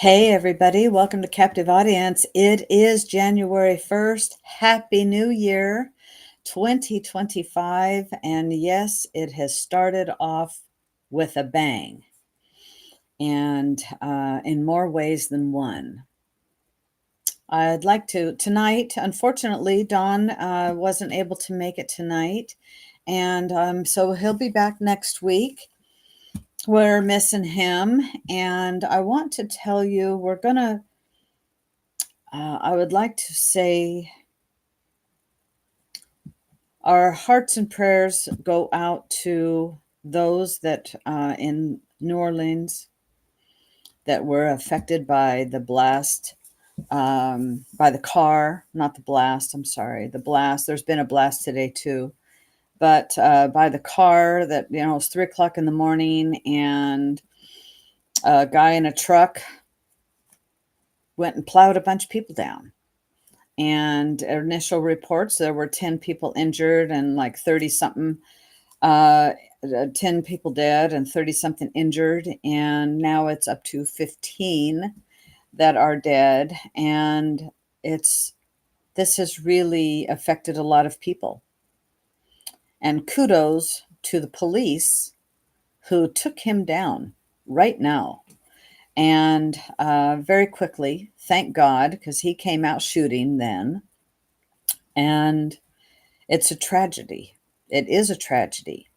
Hey, everybody, welcome to Captive Audience. It is January 1st. Happy New Year 2025. And yes, it has started off with a bang and in more ways than one. I'd like to tonight, unfortunately, Don wasn't able to make it tonight. And so he'll be back next week. We're missing him. And I want to tell you, I would like to say our hearts and prayers go out to those that in New Orleans that were affected by the blast, by the car, not the blast, I'm sorry, the blast. There's been a blast today too, but by the car that, it was 3 o'clock in the morning and a guy in a truck went and plowed a bunch of people down. And initial reports, there were 10 people injured and like 30 something, 10 people dead and 30 something injured. And now it's up to 15 that are dead. And this has really affected a lot of people. And kudos to the police who took him down right now. And very quickly, thank God, because he came out shooting then. And it's a tragedy. It is a tragedy.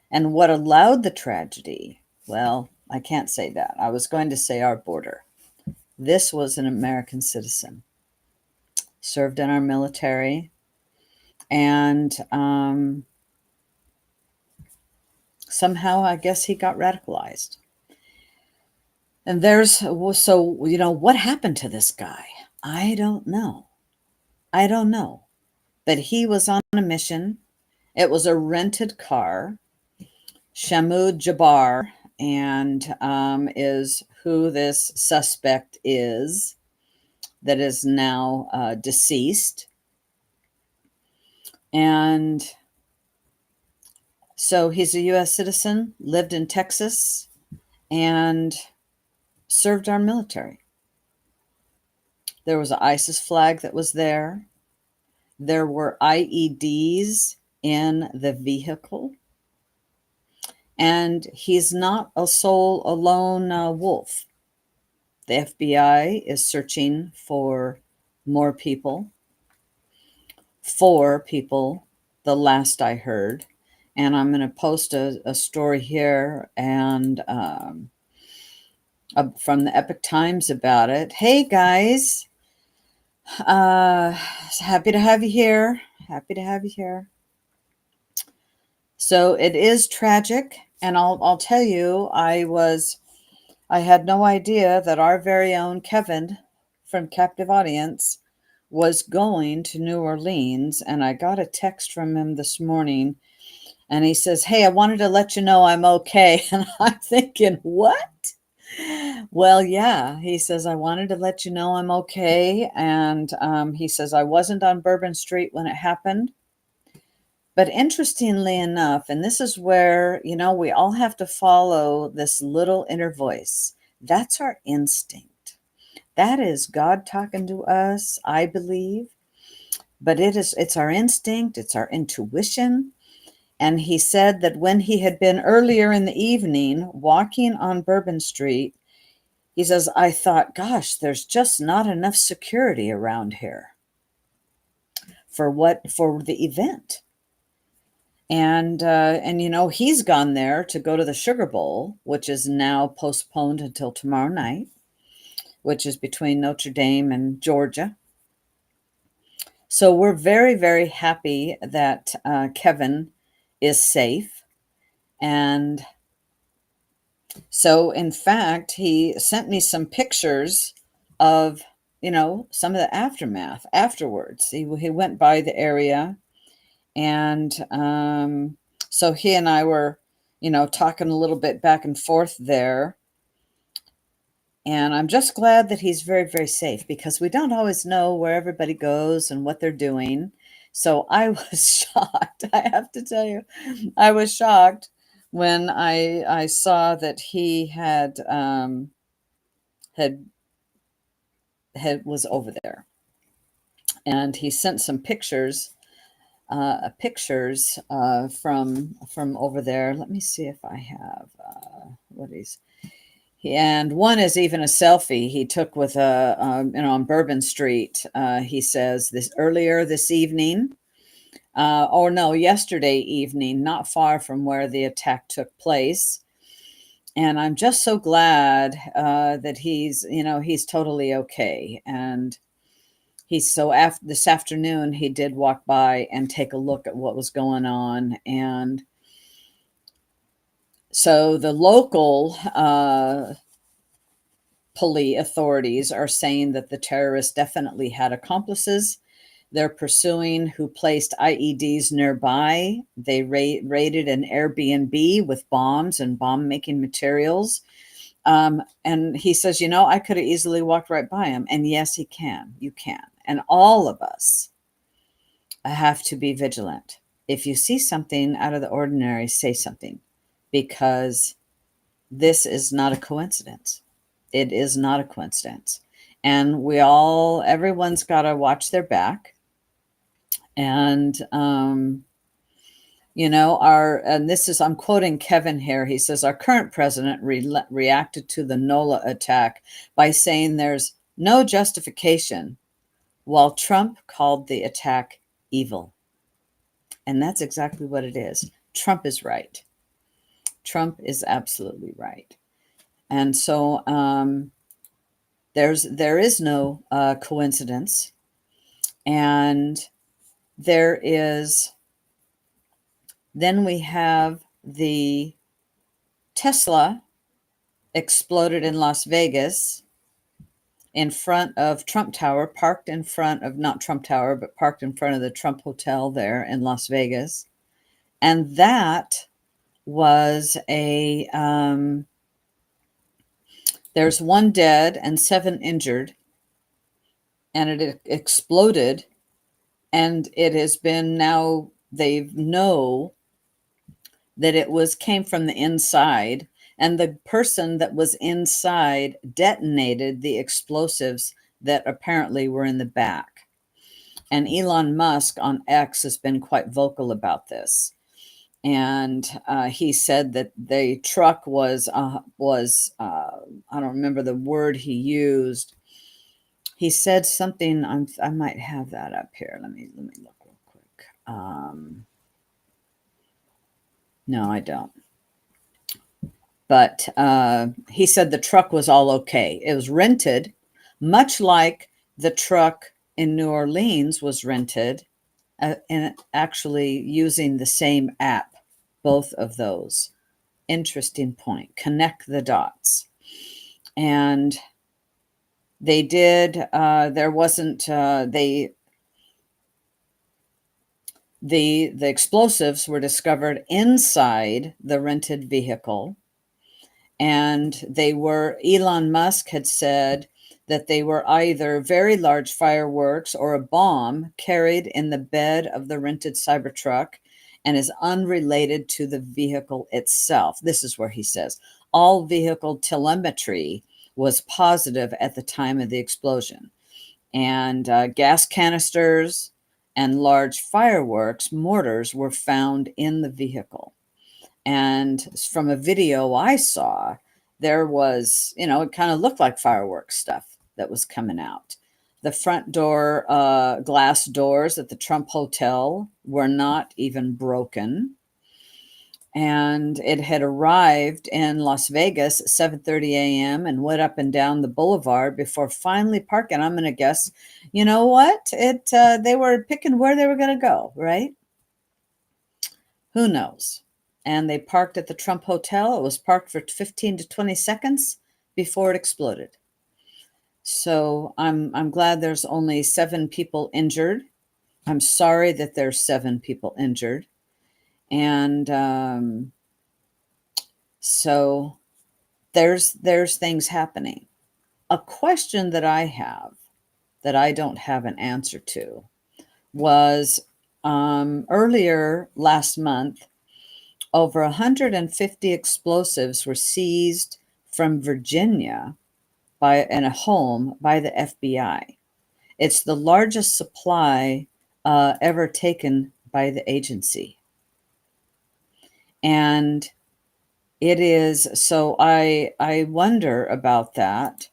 And what allowed the tragedy? Well, I can't say that. I was going to say our border. This was an American citizen, served in our military, and somehow I guess he got radicalized. And what happened to this guy? I don't know. I don't know. But he was on a mission. It was a rented car. Shamoud Jabbar and is who this suspect is that is now deceased. And so he's a U.S. citizen, lived in Texas, and served our military. There was an ISIS flag that was there. There were IEDs in the vehicle. And he's not a lone wolf. The FBI is searching for more people, 4 people, the last I heard. And I'm going to post a story here and from the Epic Times about it. Hey, guys. Happy to have you here. Happy to have you here. So it is tragic. And I'll tell you, I had no idea that our very own Kevin from Captive Audience was going to New Orleans. And I got a text from him this morning and he says, "Hey, I wanted to let you know I'm okay." And I'm thinking, what? Well, yeah, he says, "I wanted to let you know I'm okay." And he says, "I wasn't on Bourbon Street when it happened." But interestingly enough, and this is where, we all have to follow this little inner voice. That's our instinct. That is God talking to us, I believe. But it's our instinct, it's our intuition. And he said that when he had been earlier in the evening walking on Bourbon Street, he says, "I thought, gosh, there's just not enough security around here for the event." And he's gone there to go to the Sugar Bowl, which is now postponed until tomorrow night, which is between Notre Dame and Georgia. So we're very, very happy that Kevin is safe. And so, in fact, he sent me some pictures of, some of the aftermath afterwards. He went by the area. And so he and I were, talking a little bit back and forth there. And I'm just glad that he's very, very safe because we don't always know where everybody goes and what they're doing. So I was shocked. I have to tell you, I was shocked when I saw that he had had was over there, and he sent some pictures from over there. Let me see if I have what he's. And one is even a selfie he took with on Bourbon Street. He says this earlier this evening, or no, yesterday evening, not far from where the attack took place. And I'm just so glad that he's totally okay. And he's so after this afternoon, he did walk by and take a look at what was going on. And so the local police authorities are saying that the terrorists definitely had accomplices. They're pursuing who placed IEDs nearby. They raided an Airbnb with bombs and bomb-making materials. And he says, I could have easily walked right by him. And yes, he can. You can. And all of us have to be vigilant. If you see something out of the ordinary, say something, because this is not a coincidence. It is not a coincidence. And everyone's got to watch their back. And, and this is, I'm quoting Kevin here. He says, our current president reacted to the NOLA attack by saying there's no justification, while Trump called the attack evil. And that's exactly what it is. Trump is right. Trump is absolutely right. And so there is no coincidence. And then we have the Tesla exploded in Las Vegas in front of Trump Tower, parked in front of, not Trump Tower, but parked in front of the Trump Hotel there in Las Vegas. And that was there's 1 dead and 7 injured, and it exploded. And it has been now, they know that it came from the inside, and the person that was inside detonated the explosives that apparently were in the back. And Elon Musk on X has been quite vocal about this. And he said that the truck was I don't remember the word he used. He said something. I might have that up here. Let me look real quick. No, I don't. But he said the truck was all okay. It was rented, much like the truck in New Orleans was rented, and actually using the same app, both of those. Interesting point. Connect the dots. And they did, there wasn't, the explosives were discovered inside the rented vehicle. And Elon Musk had said that they were either very large fireworks or a bomb carried in the bed of the rented Cybertruck, and is unrelated to the vehicle itself. This is where he says, all vehicle telemetry was positive at the time of the explosion. And gas canisters and large fireworks mortars were found in the vehicle. And from a video I saw, there was, it kind of looked like fireworks stuff that was coming out. The front door glass doors at the Trump Hotel were not even broken. And it had arrived in Las Vegas at 7:30 a.m. and went up and down the boulevard before finally parking. I'm going to guess, you know what? They were picking where they were going to go, right? Who knows? And they parked at the Trump Hotel. It was parked for 15 to 20 seconds before it exploded. So I'm glad there's only 7 people injured. I'm sorry that there's 7 people injured. And so there's things happening. A question that I have that I don't have an answer to was earlier last month, over 150 explosives were seized from Virginia in a home by the FBI. It's the largest supply ever taken by the agency. And it is, so I wonder about that.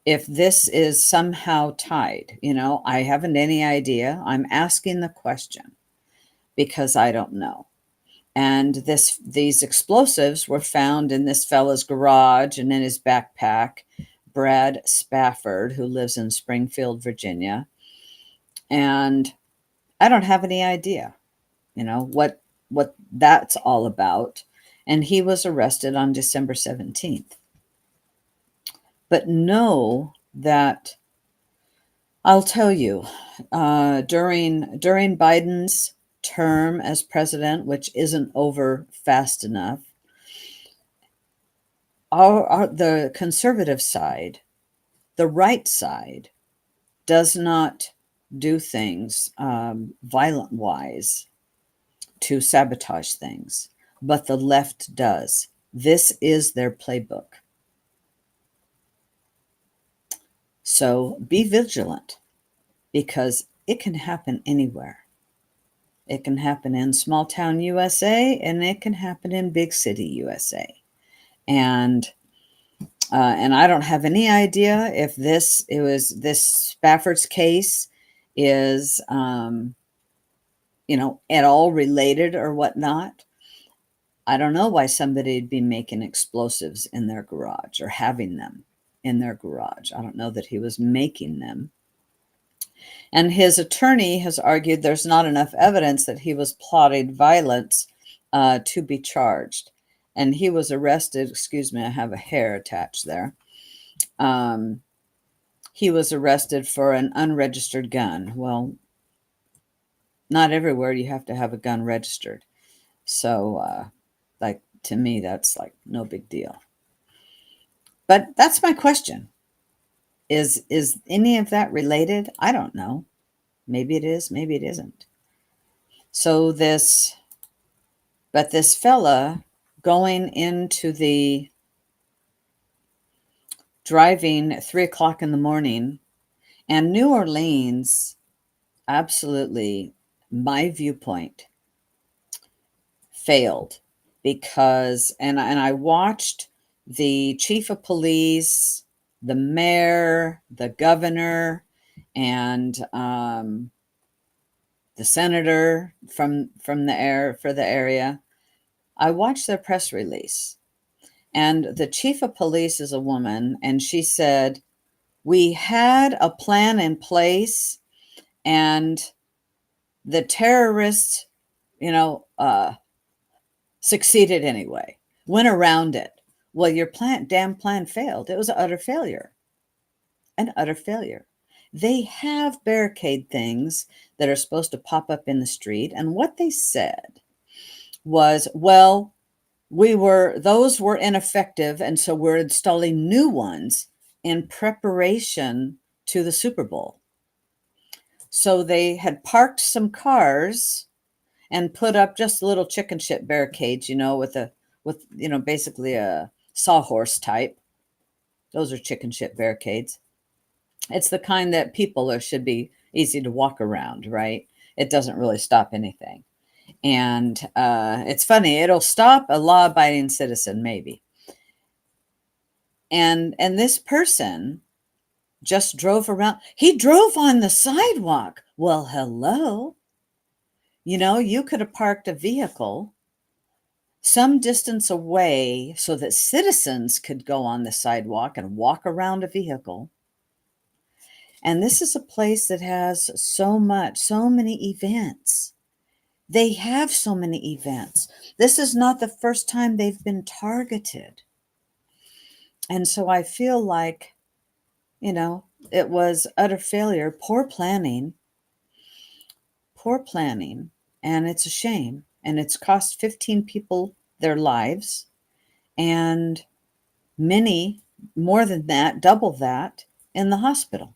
If this is somehow tied, I haven't any idea. I'm asking the question because I don't know. And these explosives were found in this fella's garage and in his backpack. Brad Spafford, who lives in Springfield, Virginia. And I don't have any idea, what that's all about. And he was arrested on December 17th. But know that I'll tell you, during Biden's term as president, which isn't over fast enough, the conservative side, the right side, does not do things violent-wise to sabotage things, but the left does. This is their playbook. So be vigilant, because it can happen anywhere. It can happen in small town USA, and it can happen in big city USA. And I don't have any idea if this Spafford's case is, at all related or whatnot. I don't know why somebody'd be making explosives in their garage or having them in their garage. I don't know that he was making them. And his attorney has argued there's not enough evidence that he was plotting violence to be charged. And he was arrested. Excuse me, I have a hair attached there. He was arrested for an unregistered gun. Well, not everywhere you have to have a gun registered. So, to me, that's like no big deal. But that's my question. Is any of that related? I don't know. Maybe it is, maybe it isn't. So this fella going into driving at 3:00 in the morning, and New Orleans, absolutely, my viewpoint, failed because, and I watched the chief of police, the mayor, the governor, and the senator for the area. I watched their press release, and the chief of police is a woman, and she said, "We had a plan in place, and the terrorists, succeeded anyway, went around it." Well, your damn plan failed. It was an utter failure. An utter failure. They have barricade things that are supposed to pop up in the street. And what they said was, well, those were ineffective. And so we're installing new ones in preparation to the Super Bowl. So they had parked some cars and put up just little chicken shit barricades, with basically a sawhorse type. Those are chicken shit barricades. It's the kind that people should be easy to walk around, right? It doesn't really stop anything. And it's funny, it'll stop a law-abiding citizen, maybe. And this person just drove around. He drove on the sidewalk. Well, hello. You could have parked a vehicle some distance away so that citizens could go on the sidewalk and walk around a vehicle. And this is a place that has so many events. They have so many events. This is not the first time they've been targeted. And so I feel like, it was utter failure, poor planning, and it's a shame. And it's cost 15 people their lives, and many, more than that, double that, in the hospital,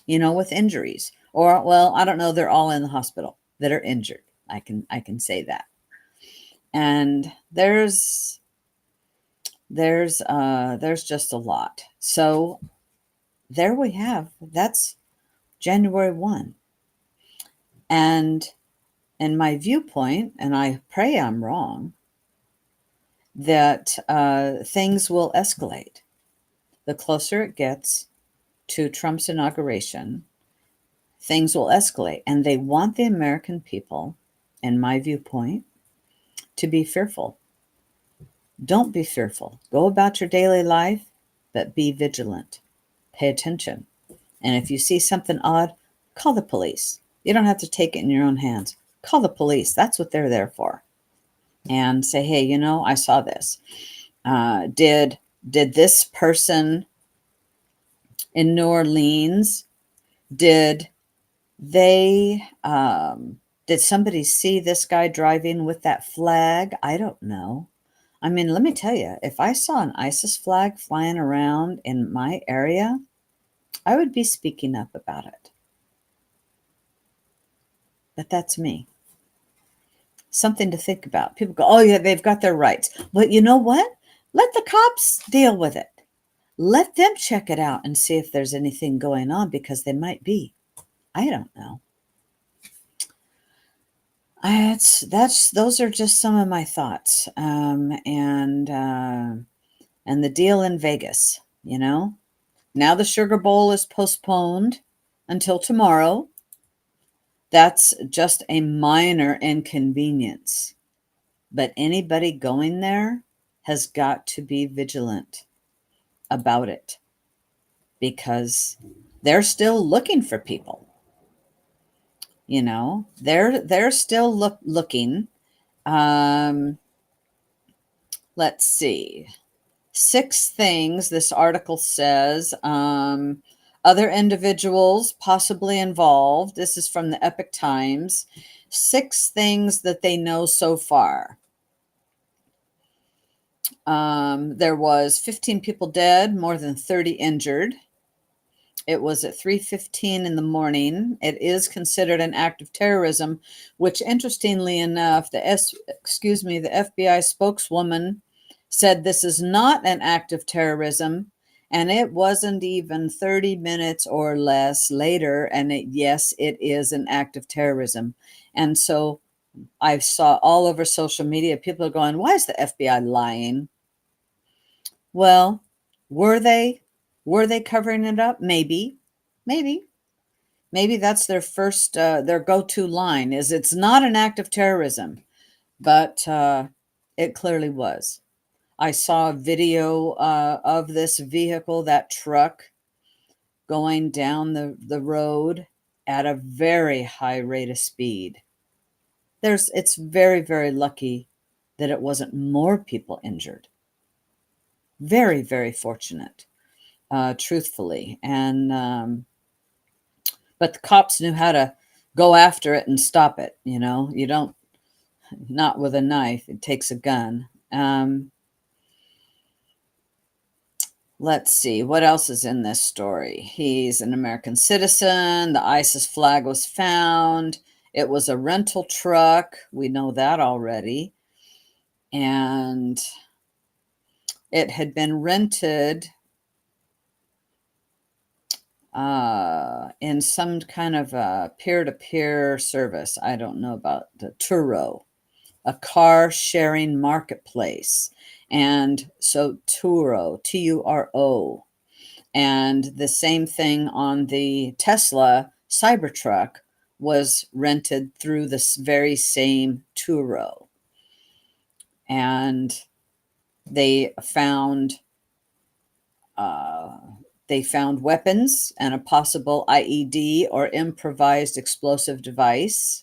with injuries. Or, well, I don't know, they're all in the hospital that are injured. I can say that. And there's There's just a lot. So there we have. That's January 1. And in my viewpoint, and I pray I'm wrong, that things will escalate. The closer it gets to Trump's inauguration, things will escalate. And they want the American people, in my viewpoint, to be fearful. Don't be fearful. Go about your daily life, but be vigilant. Pay attention. And if you see something odd, call the police. You don't have to take it in your own hands. Call the police. That's what they're there for. And say, hey, I saw this. Did this person in New Orleans, did they did somebody see this guy driving with that flag? I don't know. I mean, let me tell you, if I saw an ISIS flag flying around in my area, I would be speaking up about it. But that's me. Something to think about. People go, oh, yeah, they've got their rights. But you know what? Let the cops deal with it. Let them check it out and see if there's anything going on, because they might be. I don't know. Those are just some of my thoughts. And the deal in Vegas, now the Sugar Bowl is postponed until tomorrow. That's just a minor inconvenience. But anybody going there has got to be vigilant about it, because they're still looking for people. They're still looking. Let's see. 6 things this article says. Other individuals possibly involved. This is from the Epic Times. 6 things that they know so far. There was 15 people dead, more than 30 injured. It was at 3:15 in the morning. It is considered an act of terrorism, which, interestingly enough, the FBI spokeswoman said this is not an act of terrorism, and it wasn't even 30 minutes or less later, and yes, it is an act of terrorism. And so I saw all over social media, people are going, why is the FBI lying? Well, were they covering it up? Maybe that's their first, their go-to line is it's not an act of terrorism, but it clearly was. I saw a video of this vehicle, that truck, going down the road at a very high rate of speed. It's very, very lucky that it wasn't more people injured. Very, very fortunate, truthfully. And but the cops knew how to go after it and stop it. You don't, not with a knife. It takes a gun. Let's see, what else is in this story? He's an American citizen. The ISIS flag was found. It was a rental truck. We know that already. And it had been rented in some kind of a peer-to-peer service. I don't know about the Turo, a car sharing marketplace. And so Turo, Turo. And the same thing on the Tesla Cybertruck was rented through this very same Turo. And they found weapons and a possible IED, or improvised explosive device.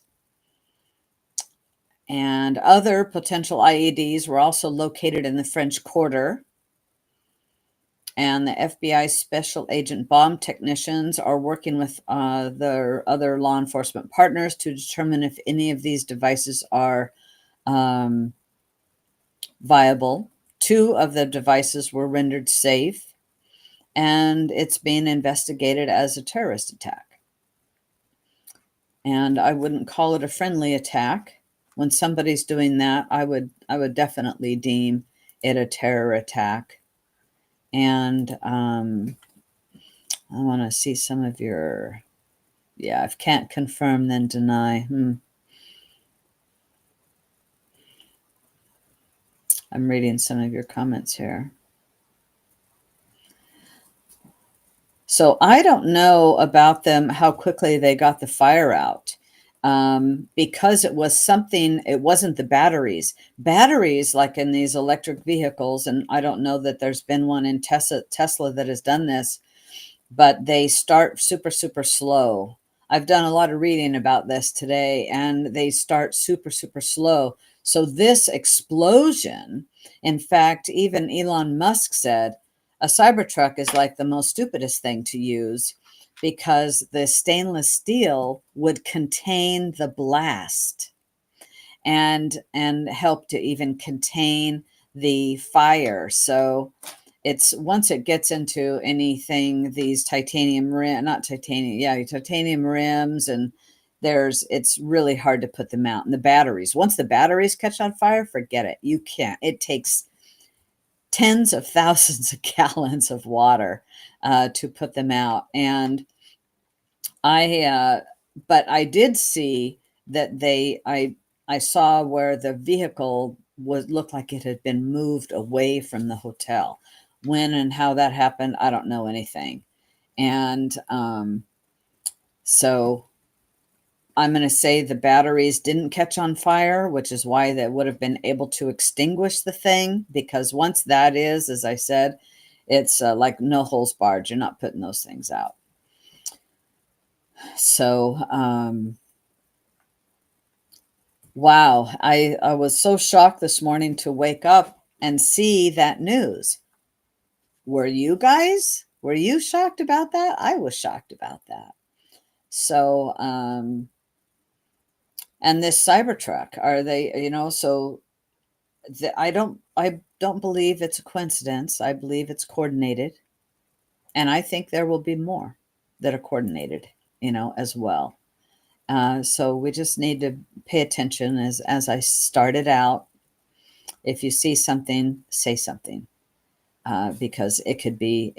And other potential IEDs were also located in the French Quarter. And the FBI special agent bomb technicians are working with their other law enforcement partners to determine if any of these devices are viable. 2 of the devices were rendered safe, and it's being investigated as a terrorist attack. And I wouldn't call it a friendly attack. When somebody's doing that, I would definitely deem it a terror attack. And I want to see some of your, yeah, if can't confirm, then deny. I'm reading some of your comments here. So I don't know about them, how quickly they got the fire out, because it was something, it wasn't the batteries. Batteries, like in these electric vehicles, and I don't know that there's been one in Tesla that has done this, but they start super, super slow. I've done a lot of reading about this today, and they start super, super slow. So this explosion, in fact, even Elon Musk said, a Cybertruck is like the most stupidest thing to use because the stainless steel would contain the blast and help to even contain the fire. So it's, once it gets into anything, these titanium rim, not titanium, yeah, titanium rims, and it's really hard to put them out. And the batteries, once the batteries catch on fire, forget it. You can't. It takes tens of thousands of gallons of water to put them out. And but I did see that I saw where the vehicle looked like it had been moved away from the hotel. When and how that happened, I don't know anything. And so I'm going to say the batteries didn't catch on fire, which is why they would have been able to extinguish the thing. Because once that is, as I said, it's like no holes barred. You're not putting those things out. So, wow, I was so shocked this morning to wake up and see that news. Were you guys? Were you shocked about that? I was shocked about that. So, and this Cybertruck, are they, so I don't believe it's a coincidence. I believe it's coordinated. And I think there will be more that are coordinated, as well. So we just need to pay attention as I started out. If you see something, say something, because it could be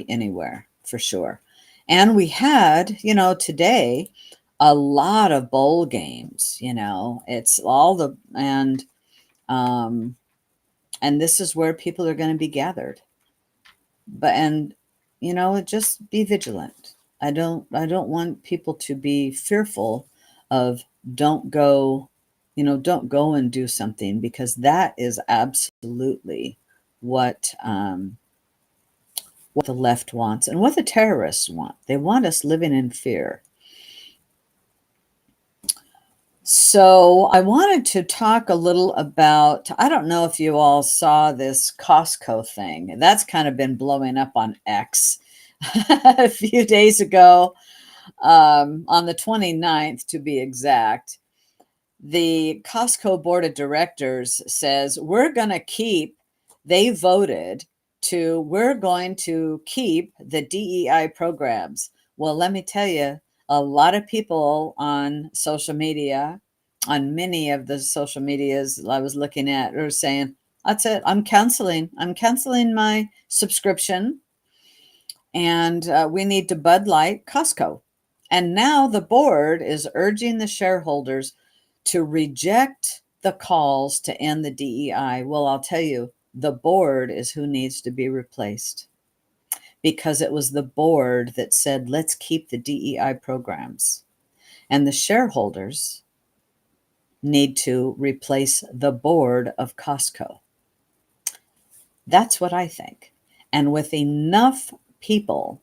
anywhere for sure. And we had, today, a lot of bowl games. It's all and this is where people are going to be gathered. And just be vigilant. I don't want people to be fearful of, don't go and do something, because that is absolutely what the left wants and what the terrorists want. They want us living in fear. So I wanted to talk a little about, I don't know if you all saw this Costco thing. That's kind of been blowing up on X a few days ago, on the 29th to be exact. The Costco board of directors says we're going to keep, they voted we're going to keep the DEI programs. Well, let me tell you, a lot of people on social media, on many of the social medias I was looking at, are saying, that's it, I'm canceling my subscription, and we need to Bud Light Costco. And now the board is urging the shareholders to reject the calls to end the DEI. Well, I'll tell you, the board is who needs to be replaced, because it was the board that said, let's keep the DEI programs. And the shareholders need to replace the board of Costco. That's what I think. And with enough people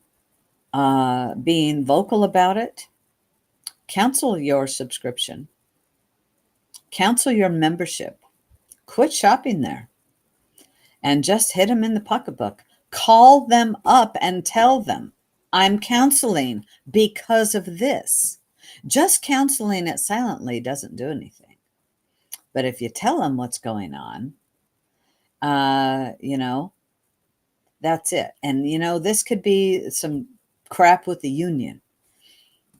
being vocal about it, cancel your subscription, cancel your membership, quit shopping there, and just hit them in the pocketbook. Call them up and tell them, I'm canceling because of this. Just canceling it silently doesn't do anything. But if you tell them what's going on, that's it. And, this could be some crap with the union,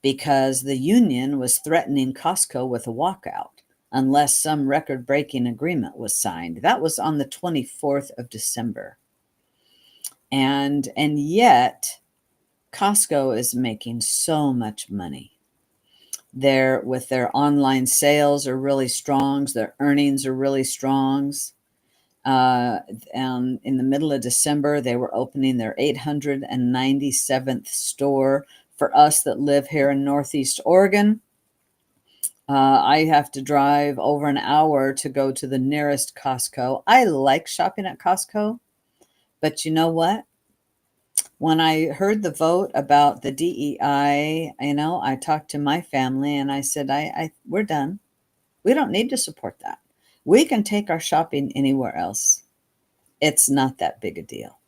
because the union was threatening Costco with a walkout. unless some record-breaking agreement was signed. That was on the 24th of December. And yet Costco is making so much money. With their online sales are really strong. Their earnings are really strong. And in the middle of December, they were opening their 897th store. For us that live here in Northeast Oregon, I have to drive over an hour to go to the nearest Costco. I like shopping at Costco, but you know what? When I heard the vote about the DEI, I talked to my family and I said, we're done. We don't need to support that. We can take our shopping anywhere else. It's not that big a deal.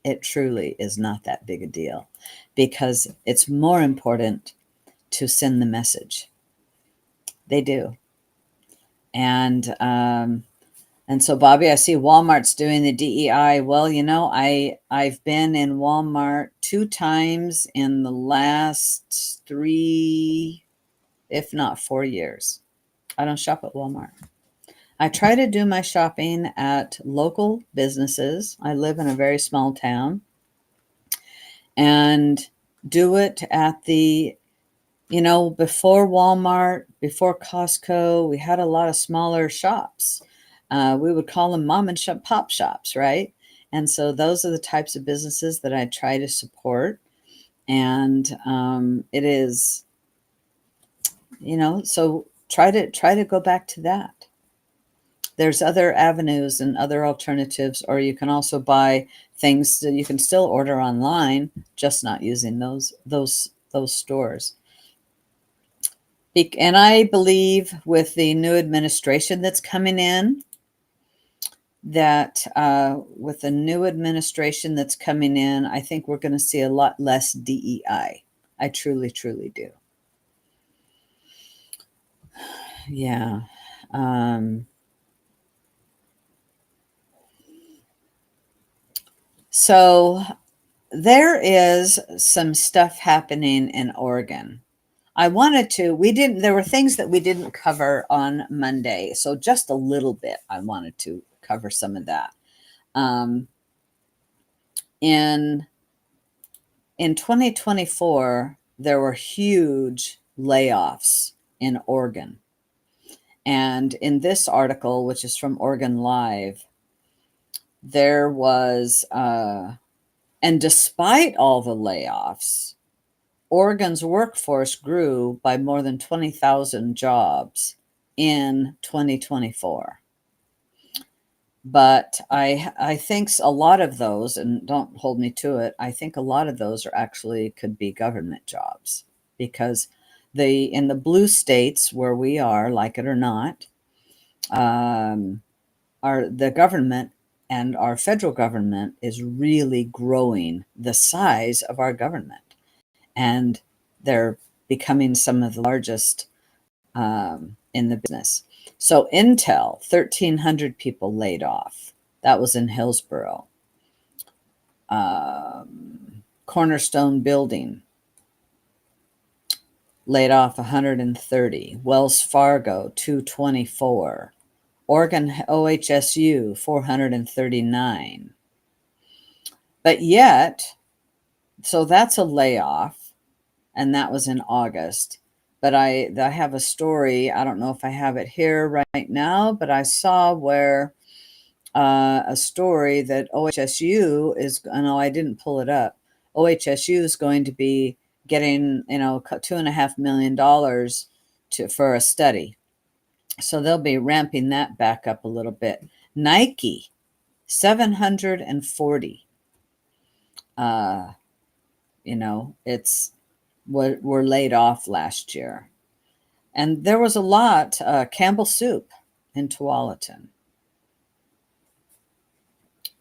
It truly is not that big a deal, because it's more important to send the message. They do. And so, Bobby, I see Walmart's doing the DEI. Well, I've been in Walmart 2 times in the last 3, if not 4 years. I don't shop at Walmart. I try to do my shopping at local businesses. I live in a very small town, and do it at before Walmart, before Costco, we had a lot of smaller shops. We would call them mom and pop shops, right? And so those are the types of businesses that I try to support. And it is, so try to go back to that. There's other avenues and other alternatives, or you can also buy things that you can still order online, just not using those stores. And I believe with the new administration that's coming in, I think we're going to see a lot less DEI. I truly, truly do. Yeah. So there is some stuff happening in Oregon. there were things that we didn't cover on Monday. So just a little bit, I wanted to cover some of that. In 2024, there were huge layoffs in Oregon. And in this article, which is from Oregon Live, there was, and despite all the layoffs, Oregon's workforce grew by more than 20,000 jobs in 2024. But I think a lot of those, and don't hold me to it, I think a lot of those could be government jobs, because in the blue states where we are, like it or not, the government and our federal government is really growing the size of our government. And they're becoming some of the largest in the business. So Intel, 1,300 people laid off. That was in Hillsborough. Cornerstone Building laid off 130. Wells Fargo, 224. Oregon OHSU, 439. But yet, so that's a layoff, and that was in August. But I have a story. I don't know if I have it here right now, but I saw where a story that OHSU is, no, I didn't pull it up. OHSU is going to be getting, $2.5 million for a study. So they'll be ramping that back up a little bit. Nike, 740. Were laid off last year. And there was a lot, Campbell Soup in Tualatin.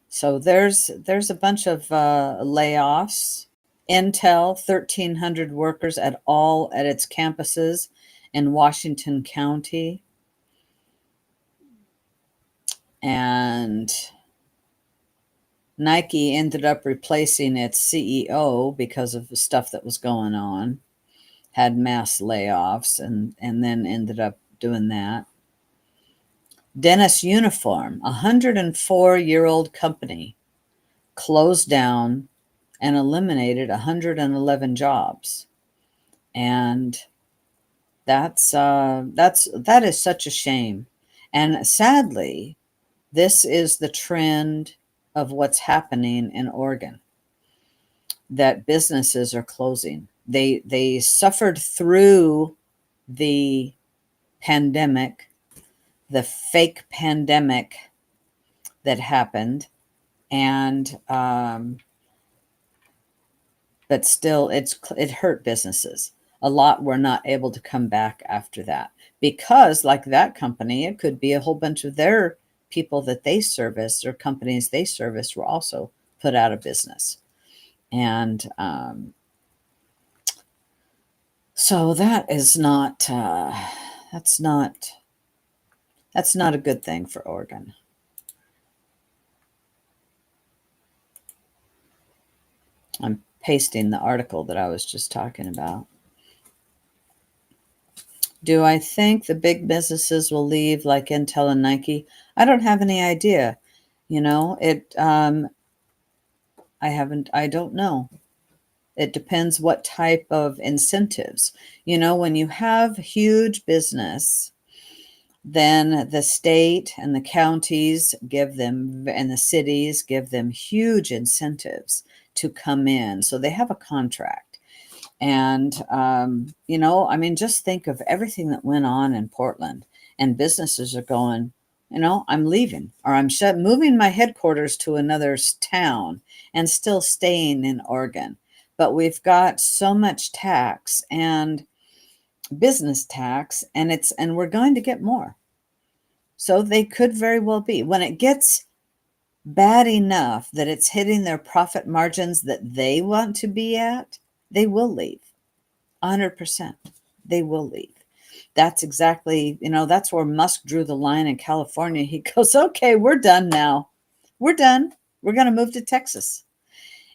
So there's a bunch of layoffs. Intel, 1,300 workers at its campuses in Washington County. And Nike ended up replacing its CEO because of the stuff that was going on, had mass layoffs, and then ended up doing that. Dennis Uniform, a 104-year-old company, closed down and eliminated 111 jobs. And that is such a shame. And sadly, this is the trend of what's happening in Oregon, that businesses are closing. They suffered through the pandemic, the fake pandemic that happened, and but still it hurt businesses. A lot were not able to come back after that because, like that company, it could be a whole bunch of their people that they service or companies they service were also put out of business. And so that is not that's not a good thing for Oregon. I'm pasting the article that I was just talking about. Do I think the big businesses will leave like Intel and Nike? I don't have any idea. You know, I don't know. It depends what type of incentives. You know, when you have huge business, then the state and the counties give them, and the cities give them huge incentives to come in. So they have a contract. And, you know, I mean, just think of everything that went on in Portland, and businesses are going, you know, I'm leaving, or I'm moving my headquarters to another town and still staying in Oregon. But we've got so much tax and business tax, and we're going to get more. So they could very well be, when it gets bad enough that it's hitting their profit margins that they want to be at, they will leave. 100%. They will leave. That's exactly, you know, that's where Musk drew the line in California. He goes, okay, we're done now. We're done. We're going to move to Texas.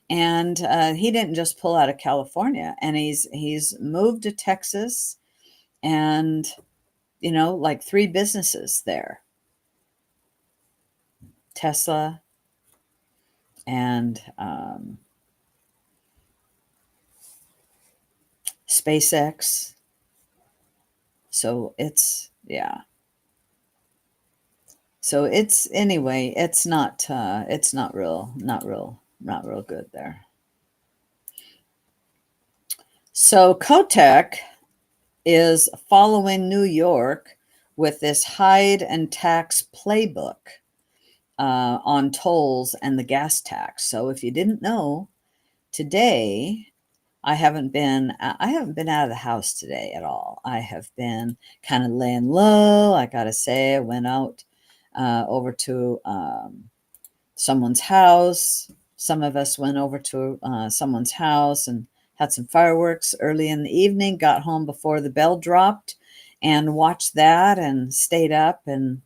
And he didn't just pull out of California, and he's moved to Texas, and, you know, like 3 businesses there. Tesla and SpaceX. So it's, yeah. So it's, anyway, it's not real good there. So Kotek is following New York with this hide and tax playbook on tolls and the gas tax. So if you didn't know, today I haven't been out of the house today at all. I have been kind of laying low. I gotta say, I went out over to someone's house. Some of us went over to someone's house and had some fireworks early in the evening, got home before the bell dropped and watched that and stayed up and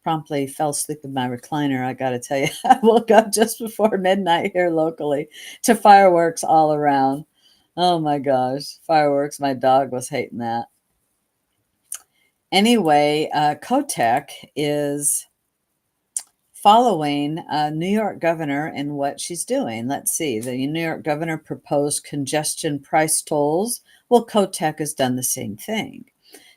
promptly fell asleep in my recliner. I got to tell you, I woke up just before midnight here locally to fireworks all around. Oh my gosh, fireworks. My dog was hating that. Anyway, Kotek is following New York governor in what she's doing. Let's see. The New York governor proposed congestion price tolls. Well, Kotek has done the same thing.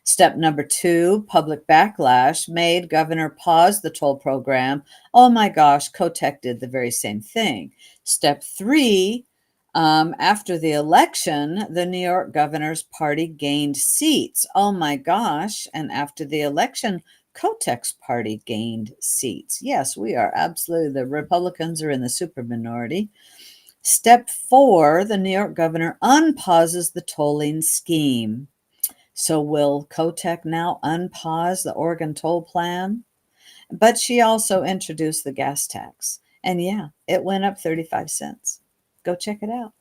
Step number 2, public backlash made governor pause the toll program. Oh my gosh, Kotek did the very same thing. Step 3, after the election, the New York governor's party gained seats. Oh my gosh. And after the election, Kotek's party gained seats. Yes, we are absolutely, the Republicans are in the super minority. Step 4, the New York governor unpauses the tolling scheme. So will Kotek now unpause the Oregon toll plan? But she also introduced the gas tax. And yeah, it went up 35 cents. Go check it out.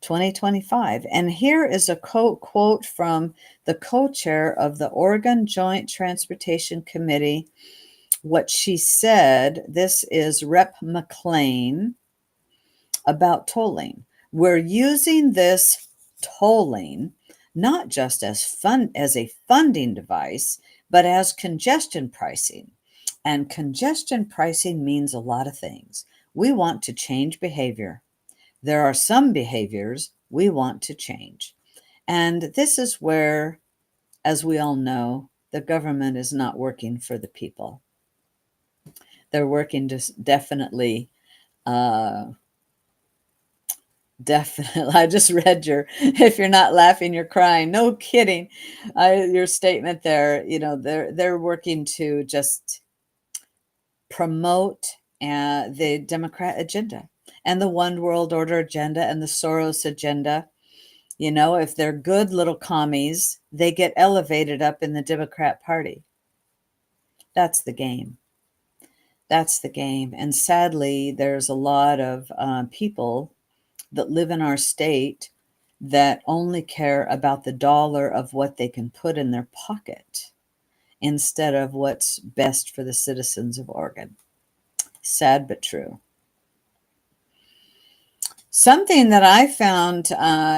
2025. And here is a quote from the co-chair of the Oregon Joint Transportation Committee. What she said, this is Rep. McLean, about tolling. We're using this tolling not just as a funding device, but as congestion pricing. And congestion pricing means a lot of things. We want to change behavior. There are some behaviors we want to change. And this is where, as we all know, the government is not working for the people. They're working just definitely, uh, definitely. I just read your, if you're not laughing, you're crying. No kidding. Your statement there, they're working to just promote the Democrat agenda and the one world order agenda and the Soros agenda. If they're good little commies, they get elevated up in the Democrat Party. That's the game. That's the game. And sadly, there's a lot of people that live in our state that only care about the dollar of what they can put in their pocket instead of what's best for the citizens of Oregon. Sad but true. Something that I found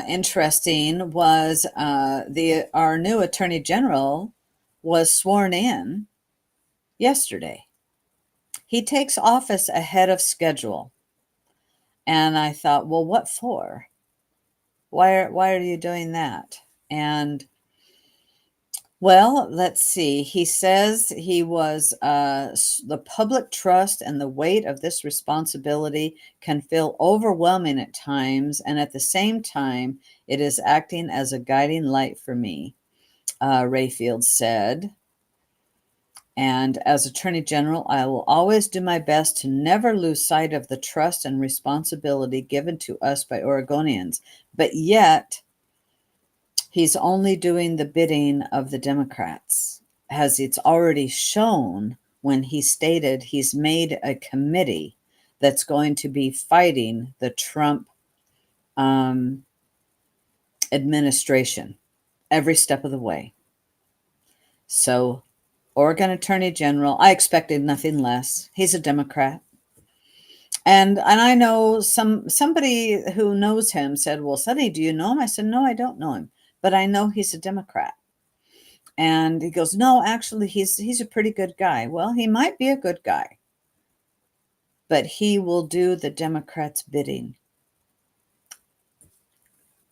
interesting was our new Attorney General was sworn in yesterday. He takes office ahead of schedule. And I thought, well, what for? Why are you doing that? And well, let's see. He says he was the public trust and the weight of this responsibility can feel overwhelming at times, and at the same time, it is acting as a guiding light for me, Rayfield said. And as Attorney General, I will always do my best to never lose sight of the trust and responsibility given to us by Oregonians. But yet, he's only doing the bidding of the Democrats, as it's already shown when he stated he's made a committee that's going to be fighting the Trump administration every step of the way. So, Oregon Attorney General, I expected nothing less. He's a Democrat. And I know somebody who knows him said, well, Sonny, do you know him? I said, no, I don't know him, but I know he's a Democrat. And he goes, no, actually, he's a pretty good guy. Well, he might be a good guy, but he will do the Democrats' bidding.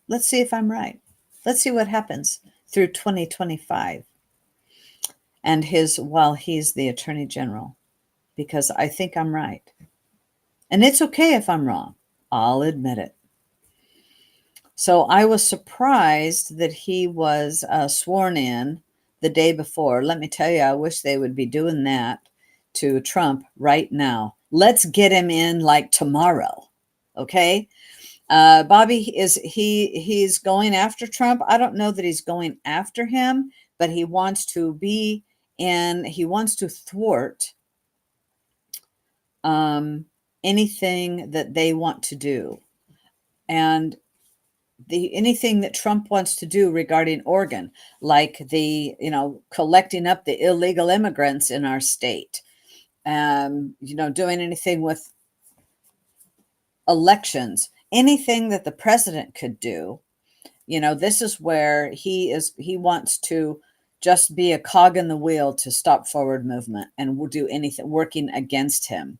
Let's see if I'm right. Let's see what happens through 2025 and while he's the Attorney General, because I think I'm right. And it's okay if I'm wrong. I'll admit it. So I was surprised that he was sworn in the day before. Let me tell you, I wish they would be doing that to Trump right now. Let's get him in like tomorrow. Okay. Bobby, he's going after Trump? I don't know that he's going after him, but he wants to he wants to thwart anything that they want to do. And anything that Trump wants to do regarding Oregon, like collecting up the illegal immigrants in our state, doing anything with elections, anything that the president could do. This is where he wants to just be a cog in the wheel to stop forward movement and will do anything working against him.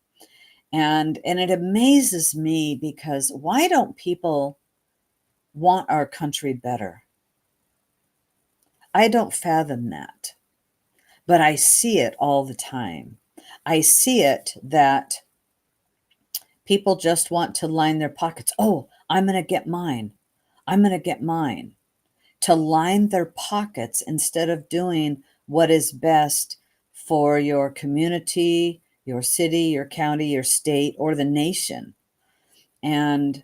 And it amazes me because why don't people want our country better? I don't fathom that, but I see it all the time. I see it that people just want to line their pockets. Oh, I'm going to get mine. I'm going to get mine. To line their pockets instead of doing what is best for your community, your city, your county, your state, or the nation. And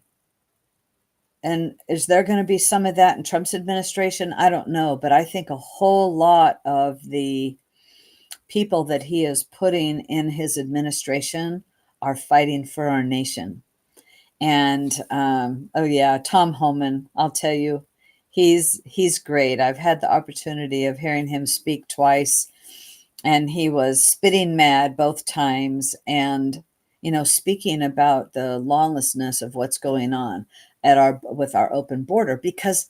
is there going to be some of that in Trump's administration? I don't know, but I think a whole lot of the people that he is putting in his administration are fighting for our nation. And oh yeah, Tom Homan, I'll tell you, he's great. I've had the opportunity of hearing him speak twice, and he was spitting mad both times, and speaking about the lawlessness of what's going on with our open border, because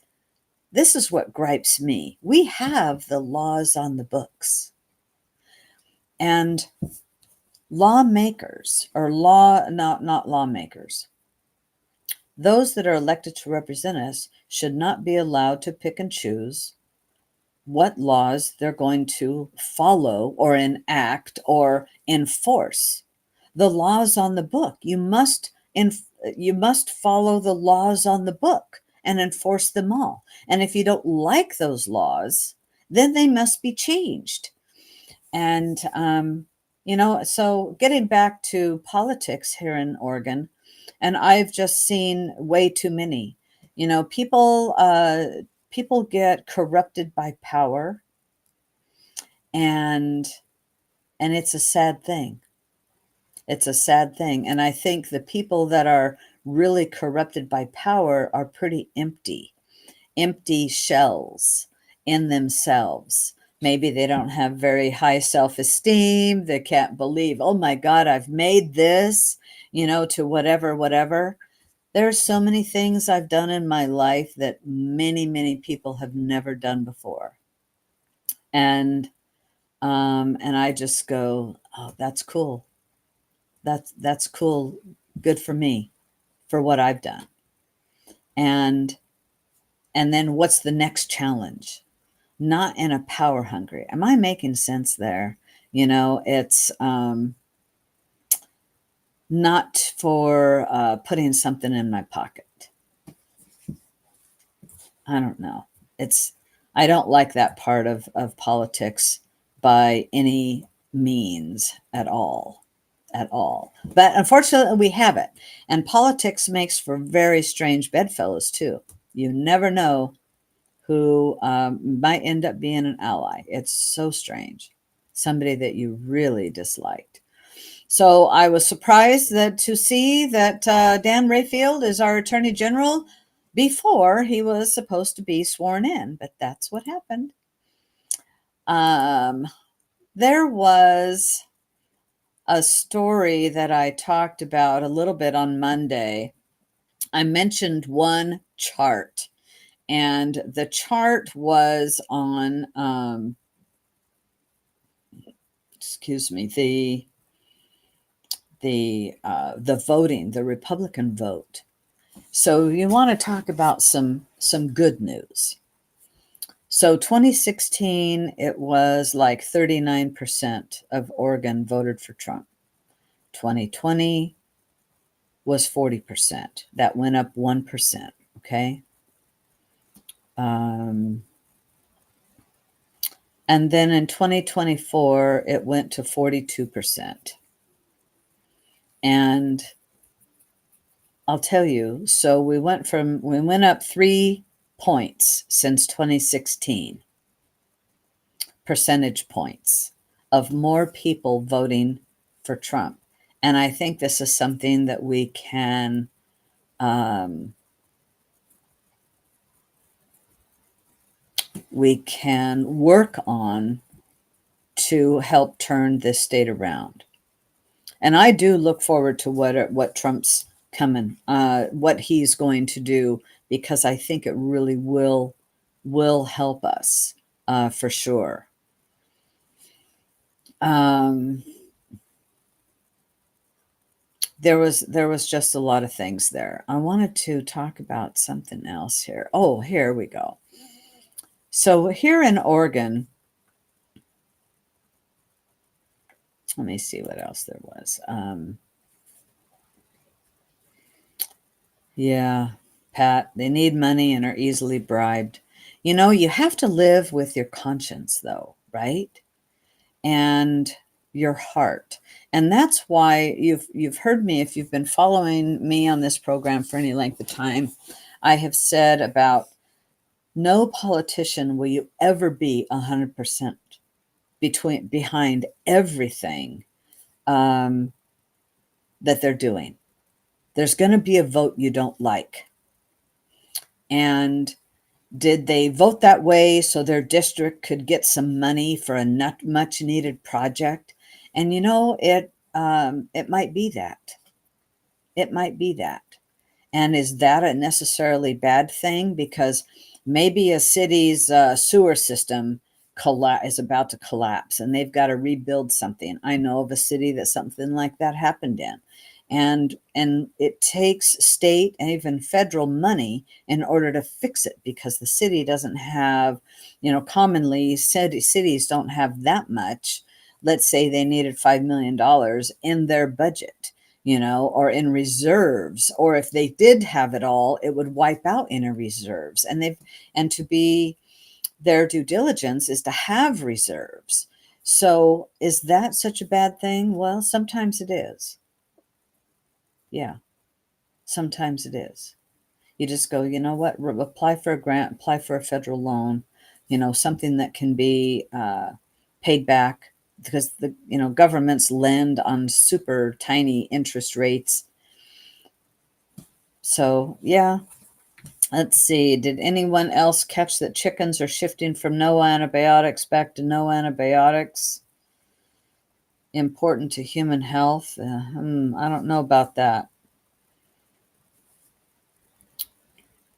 this is what gripes me. We have the laws on the books. And lawmakers, or law, not lawmakers, those that are elected to represent us should not be allowed to pick and choose what laws they're going to follow or enact or enforce. The laws on the book. You must follow the laws on the book and enforce them all. And if you don't like those laws, then they must be changed. And so getting back to politics here in Oregon, and I've just seen way too many. People get corrupted by power, and it's a sad thing. It's a sad thing. And I think the people that are really corrupted by power are pretty empty shells in themselves. Maybe they don't have very high self-esteem. They can't believe, oh my God, I've made this, to whatever. There's so many things I've done in my life that many, many people have never done before. And I just go, oh, that's cool. That's cool. Good for me for what I've done. And then what's the next challenge? Not in a power hungry. Am I making sense there? It's not for putting something in my pocket. I don't know. I don't like that part of politics by any means at all. At all. But unfortunately, we have it. And politics makes for very strange bedfellows, too. You never know who might end up being an ally. It's so strange. Somebody that you really disliked. So I was surprised to see that Dan Rayfield is our Attorney General before he was supposed to be sworn in, but that's what happened. There was a story that I talked about a little bit on Monday. I mentioned one chart, and the chart was on, the voting, the Republican vote. So you want to talk about some good news. So 2016, it was like 39% of Oregon voted for Trump. 2020 was 40%. That went up 1%. Okay. And then in 2024, it went to 42%. And I'll tell you, so we went up 3 points since 2016, percentage points of more people voting for Trump. And I think this is something that we can work on to help turn this state around. And I do look forward to what Trump's coming, what he's going to do, because I think it really will help us for sure. There was just a lot of things there. I wanted to talk about something else here. Oh, here we go. So here in Oregon, let me see what else there was. Yeah, Pat, they need money and are easily bribed. You have to live with your conscience, though, right? And your heart. And that's why you've heard me, if you've been following me on this program for any length of time, I have said about no politician will you ever be 100% behind everything that they're doing. There's going to be a vote you don't like. And did they vote that way so their district could get some money for a much needed project? And it might be that. It might be that. And is that a necessarily bad thing? Because maybe a city's sewer system is about to collapse and they've got to rebuild something. I know of a city that something like that happened in. And it takes state and even federal money in order to fix it, because the city doesn't have, commonly cities don't have that much. Let's say they needed $5 million in their budget, or in reserves, or if they did have it all, it would wipe out in a reserves. And to be their due diligence is to have reserves. So is that such a bad thing? Well, sometimes it is. Yeah, sometimes it is. You just go, you know what, apply for a grant, apply for a federal loan, something that can be paid back, because the governments lend on super tiny interest rates. So yeah, let's see. Did anyone else catch that chickens are shifting from no antibiotics back to no antibiotics? Important to human health? I don't know about that.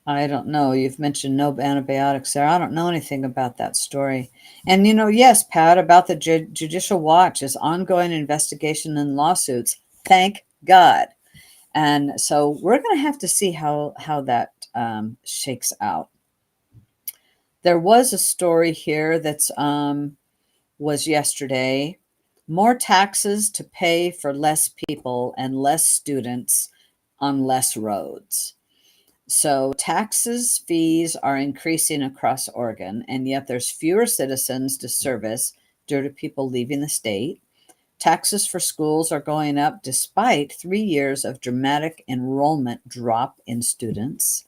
I don't know. You've mentioned no antibiotics there. I don't know anything about that story. And, yes, Pat, about the Judicial Watch is ongoing investigation and lawsuits. Thank God. And so we're going to have to see how that shakes out. There was a story here that's was yesterday. More taxes to pay for less people and less students on less roads. So taxes, fees are increasing across Oregon, and yet there's fewer citizens to service due to people leaving the state. Taxes for schools are going up despite 3 years of dramatic enrollment drop in students.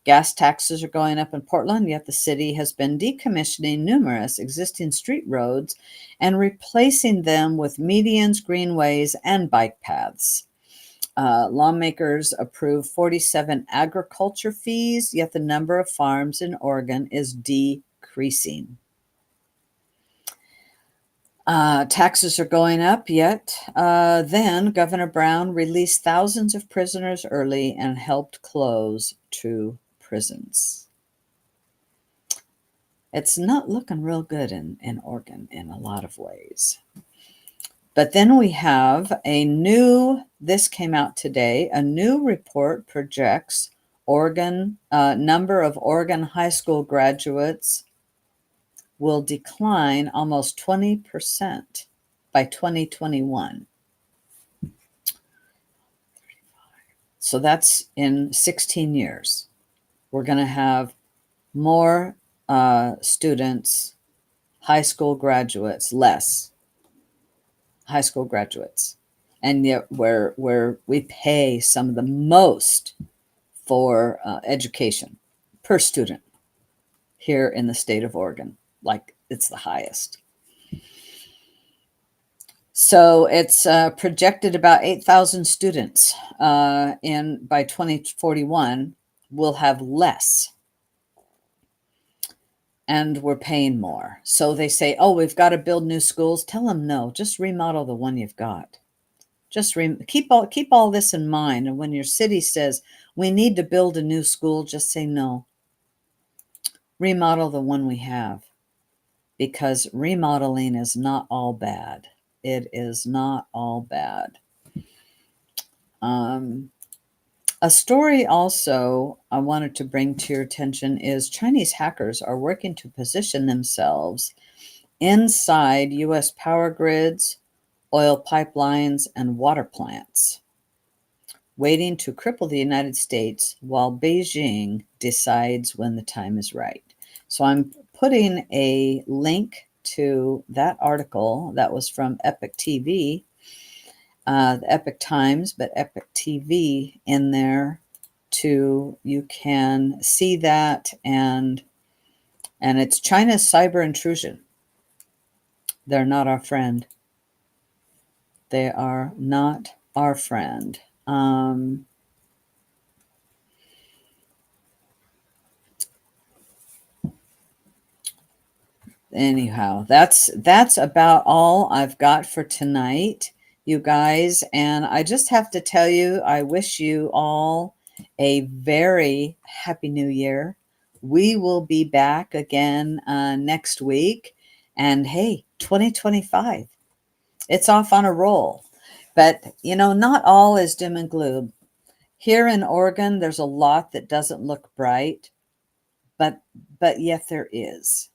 Gas taxes are going up in Portland, yet the city has been decommissioning numerous existing street roads and replacing them with medians, greenways, and bike paths. Lawmakers approved 47 agriculture fees, yet the number of farms in Oregon is decreasing. Taxes are going up, yet then Governor Brown released thousands of prisoners early and helped close 2 prisons. It's not looking real good in Oregon in a lot of ways. But then we have this came out today, a new report projects number of Oregon high school graduates will decline almost 20% by 2021. So that's in 16 years. We're going to have more students, high school graduates, less high school graduates. And yet where we pay some of the most for education per student here in the state of Oregon, like it's the highest. So it's projected about 8,000 students by 2041 will have less. And we're paying more. So they say, oh, we've got to build new schools. Tell them no, just remodel the one you've got. Just keep all this in mind. And when your city says we need to build a new school, just say no. Remodel the one we have, because remodeling is not all bad. It is not all bad. A story also I wanted to bring to your attention is Chinese hackers are working to position themselves inside U.S. power grids, oil pipelines, and water plants, waiting to cripple the United States while Beijing decides when the time is right. So I'm putting a link to that article that was from Epic TV, the Epic Times, but Epic TV in there you can see that, and it's China's cyber intrusion. They're not our friend. They are not our friend. Anyhow, that's about all I've got for tonight, you guys. And I just have to tell you, I wish you all a very happy new year. We will be back again next week. And hey, 2025, it's off on a roll. But, not all is doom and gloom. Here in Oregon, there's a lot that doesn't look bright, but yet there is.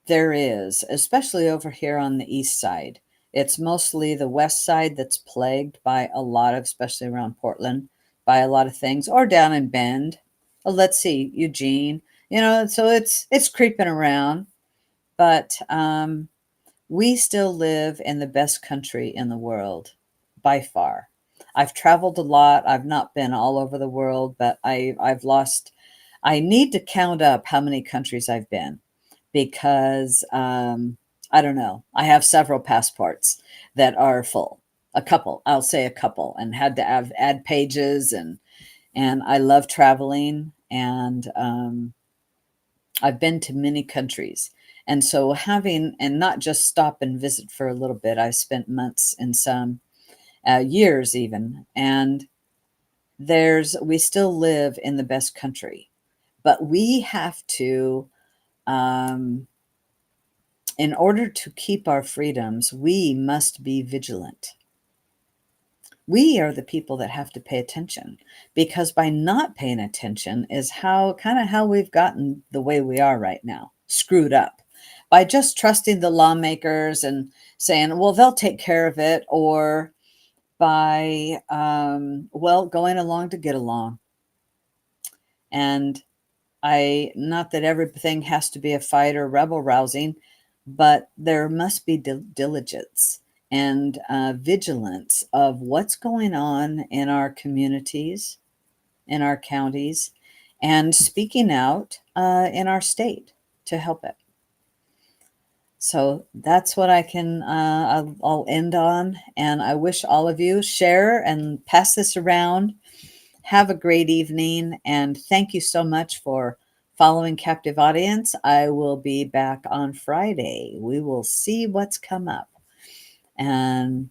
There is, especially over here on the east side. It's mostly the west side that's plagued by a lot of, especially around Portland, by a lot of things, or down in Bend. Let's see, Eugene. So it's creeping around, but we still live in the best country in the world by far. I've traveled a lot. I've not been all over the world, but I've lost. I need to count up how many countries I've been because I don't know. I have several passports that are full. A couple, I'll say a couple, and had to add pages and I love traveling and I've been to many countries. And so having, and not just stop and visit for a little bit, I spent months in some, years even. And we still live in the best country, but we have to, um, in order to keep our freedoms, we must be vigilant. We are the people that have to pay attention because by not paying attention is how we've gotten the way we are right now, screwed up by just trusting the lawmakers and saying, well, they'll take care of it, or by, going along to get along. And not that everything has to be a fight or rebel rousing, but there must be diligence and vigilance of what's going on in our communities, in our counties, and speaking out in our state to help it. So that's what I can, I'll end on. And I wish all of you share and pass this around. Have a great evening. And thank you so much for following Captive Audience. I will be back on Friday. We will see what's come up. And